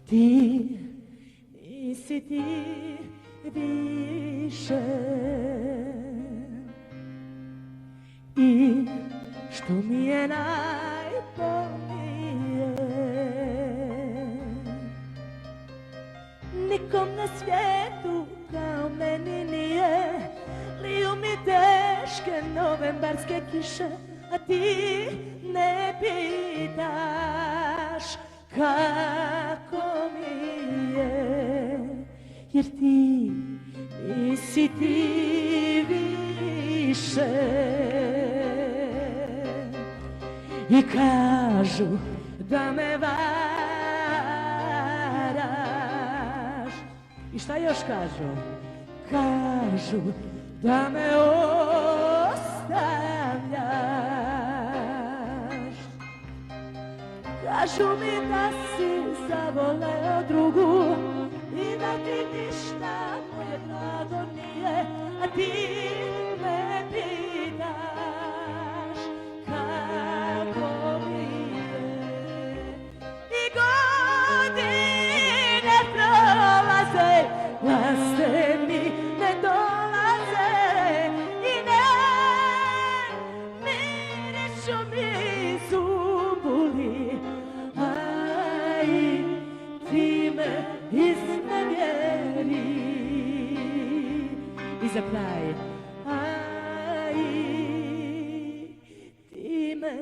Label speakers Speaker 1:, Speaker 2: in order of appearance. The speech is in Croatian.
Speaker 1: ti nisi ti više. I što mi je najbolnije, nikom na svijetu kao meni nije. Liju mi teške novembarske kiše, a ti ne pitaš kako mi je, jer ti nisi ti više. I kažu da me varaš. I šta još kažu? Kažu da me ostavljaš. Kažu mi da si zavoleo drugu i da ti ništa moje drago nije, a ti me pitaš kako mi je. I godine prolaze, laste mi ne dolaze i ne mirišu mi zumbuli, aj ti me iznevjeri. I za kraj, aj ti me